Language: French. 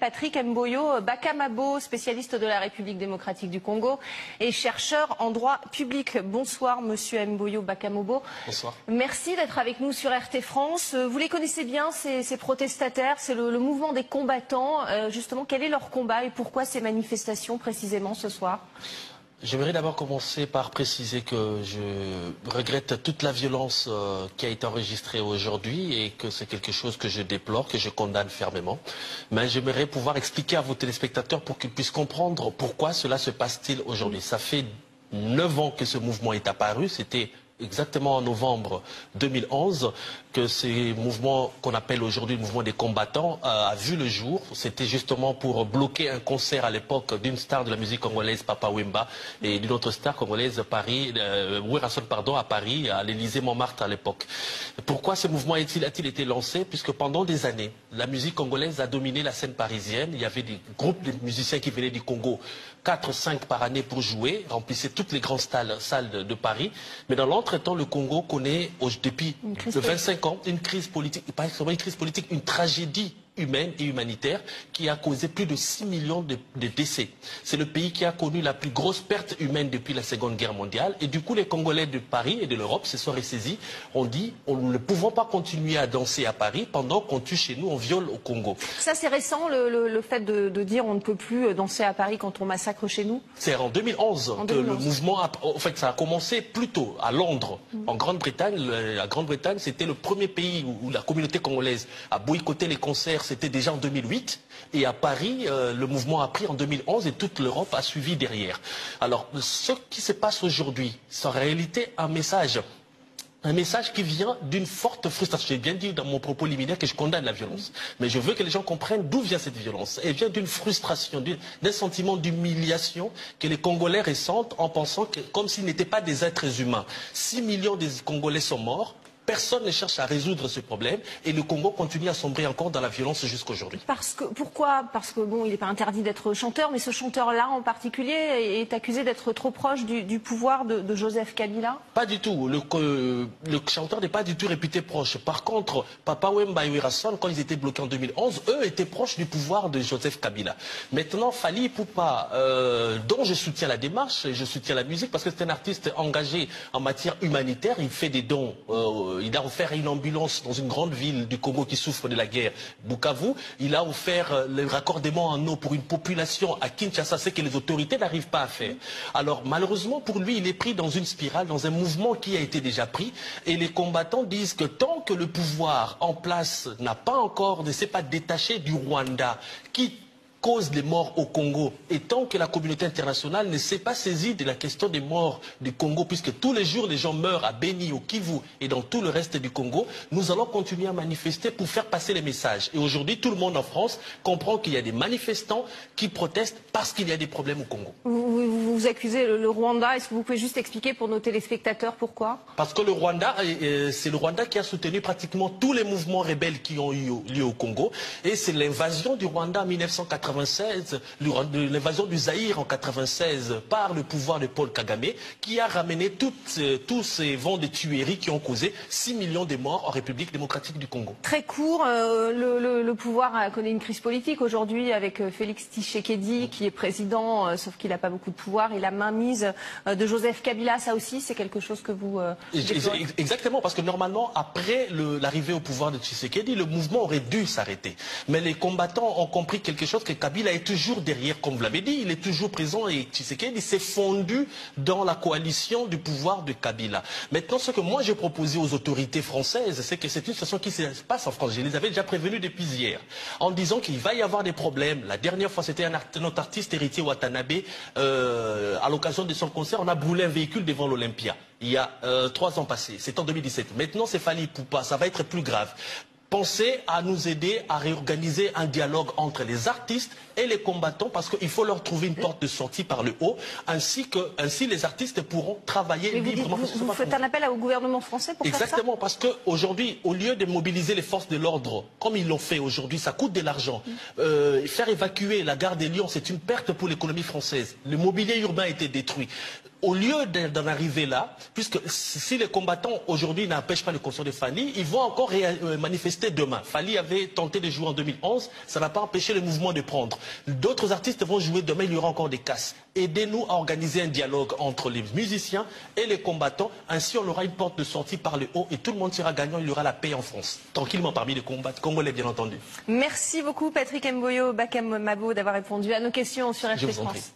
Patrick Mboyo Bakamabo, spécialiste de la République démocratique du Congo et chercheur en droit public. Bonsoir Monsieur Mboyo Bakamabo. Bonsoir. Merci d'être avec nous sur RT France. Vous les connaissez bien, ces protestataires, c'est le mouvement des combattants. Justement, quel est leur combat et pourquoi ces manifestations précisément ce soir? J'aimerais d'abord commencer par préciser que je regrette toute la violence qui a été enregistrée aujourd'hui et que c'est quelque chose que je déplore, que je condamne fermement. Mais j'aimerais pouvoir expliquer à vos téléspectateurs pour qu'ils puissent comprendre pourquoi cela se passe-t-il aujourd'hui. Ça fait 9 ans que ce mouvement est apparu, c'était exactement en novembre 2011 que ce mouvement qu'on appelle aujourd'hui le mouvement des combattants a vu le jour. C'était justement pour bloquer un concert à l'époque d'une star de la musique congolaise, Papa Wemba, et d'une autre star congolaise, Werrason, à Paris, à l'Élysée Montmartre à l'époque. Pourquoi ce mouvement a-t-il été lancé? Puisque pendant des années, la musique congolaise a dominé la scène parisienne. Il y avait des groupes de musiciens qui venaient du Congo, 4-5 par année pour jouer, remplissaient toutes les grandes salles de Paris. Mais dans l'entretemps, le Congo connaît depuis 25 ans une crise politique, pas seulement une crise politique, une tragédie humaine et humanitaire qui a causé plus de 6 millions de décès. C'est le pays qui a connu la plus grosse perte humaine depuis la Seconde Guerre mondiale. Et du coup, les Congolais de Paris et de l'Europe se sont ressaisis. On dit, nous ne pouvons pas continuer à danser à Paris pendant qu'on tue chez nous, on viole au Congo. Ça, c'est récent, le fait de dire on ne peut plus danser à Paris quand on massacre chez nous? C'est en 2011 que le mouvement, en fait, ça a commencé plus tôt à Londres, en Grande-Bretagne. La Grande-Bretagne, c'était le premier pays où la communauté congolaise a boycotté les concerts. C'était déjà en 2008 et à Paris, le mouvement a pris en 2011 et toute l'Europe a suivi derrière. Alors, ce qui se passe aujourd'hui, c'est en réalité un message qui vient d'une forte frustration. J'ai bien dit dans mon propos liminaire que je condamne la violence. Mais je veux que les gens comprennent d'où vient cette violence. Elle vient d'une frustration, d'un sentiment d'humiliation que les Congolais ressentent en pensant que, comme s'ils n'étaient pas des êtres humains. 6 millions de Congolais sont morts. Personne ne cherche à résoudre ce problème et le Congo continue à sombrer encore dans la violence jusqu'aujourd'hui. Pourquoi? Parce que bon, il n'est pas interdit d'être chanteur, mais ce chanteur-là en particulier est accusé d'être trop proche du pouvoir de Joseph Kabila? Pas du tout. Le chanteur n'est pas du tout réputé proche. Par contre, Papa Wemba et Werrason, quand ils étaient bloqués en 2011, eux étaient proches du pouvoir de Joseph Kabila. Maintenant, Fally Ipupa, dont je soutiens la démarche, je soutiens la musique parce que c'est un artiste engagé en matière humanitaire, il fait des dons. Il a offert une ambulance dans une grande ville du Congo qui souffre de la guerre, Bukavu. Il a offert le raccordement en eau pour une population à Kinshasa, ce que les autorités n'arrivent pas à faire. Alors malheureusement pour lui, il est pris dans une spirale, dans un mouvement qui a été déjà pris. Et les combattants disent que tant que le pouvoir en place ne s'est pas détaché du Rwanda, qui cause des morts au Congo. Et tant que la communauté internationale ne s'est pas saisie de la question des morts du Congo, puisque tous les jours les gens meurent à Beni, au Kivu et dans tout le reste du Congo, nous allons continuer à manifester pour faire passer les messages. Et aujourd'hui, tout le monde en France comprend qu'il y a des manifestants qui protestent parce qu'il y a des problèmes au Congo. Vous accusez le Rwanda. Est-ce que vous pouvez juste expliquer pour nos téléspectateurs pourquoi? Parce que le Rwanda, c'est le Rwanda qui a soutenu pratiquement tous les mouvements rebelles qui ont eu lieu au Congo. Et c'est l'invasion du Rwanda en 1996, l'invasion du Zaïre en 1996 par le pouvoir de Paul Kagame qui a ramené tous ces vents de tueries qui ont causé 6 millions de morts en République démocratique du Congo. Très court, le pouvoir connaît une crise politique aujourd'hui avec Félix Tshisekedi qui est président, sauf qu'il n'a pas beaucoup de pouvoir, et la mainmise de Joseph Kabila. Ça aussi, c'est quelque chose que vous déplorez. Exactement, parce que normalement, après l'arrivée au pouvoir de Tshisekedi, le mouvement aurait dû s'arrêter. Mais les combattants ont compris quelque chose, que Kabila est toujours derrière, comme vous l'avez dit, il est toujours présent et Tshisekedi s'est fondu dans la coalition du pouvoir de Kabila. Maintenant, ce que moi j'ai proposé aux autorités françaises, c'est que c'est une situation qui se passe en France. Je les avais déjà prévenus depuis hier, en disant qu'il va y avoir des problèmes. La dernière fois, c'était notre artiste héritier Watanabe, à l'occasion de son concert, on a brûlé un véhicule devant l'Olympia. Il y a 3 ans passés, c'est en 2017. Maintenant, c'est Fally Ipupa, ça va être plus grave. Pensez à nous aider à réorganiser un dialogue entre les artistes et les combattants parce qu'il faut leur trouver une porte de sortie par le haut, ainsi les artistes pourront travailler librement. Vous faites un appel au gouvernement français pour faire ça? Exactement, parce qu'aujourd'hui, au lieu de mobiliser les forces de l'ordre, comme ils l'ont fait aujourd'hui, ça coûte de l'argent. Faire évacuer la gare des Lions, c'est une perte pour l'économie française. Le mobilier urbain a été détruit. au lieu d'en arriver là, puisque si les combattants aujourd'hui n'empêchent pas le concert de Fally, ils vont encore manifester demain. Fally avait tenté de jouer en 2011, ça n'a pas empêché le mouvement de prendre. D'autres artistes vont jouer demain, il y aura encore des casses. Aidez-nous à organiser un dialogue entre les musiciens et les combattants. Ainsi, on aura une porte de sortie par le haut et tout le monde sera gagnant. Il y aura la paix en France, tranquillement parmi les combattants congolais, bien entendu. Merci beaucoup Patrick Mboyo Bakam Mabo d'avoir répondu à nos questions sur RT France.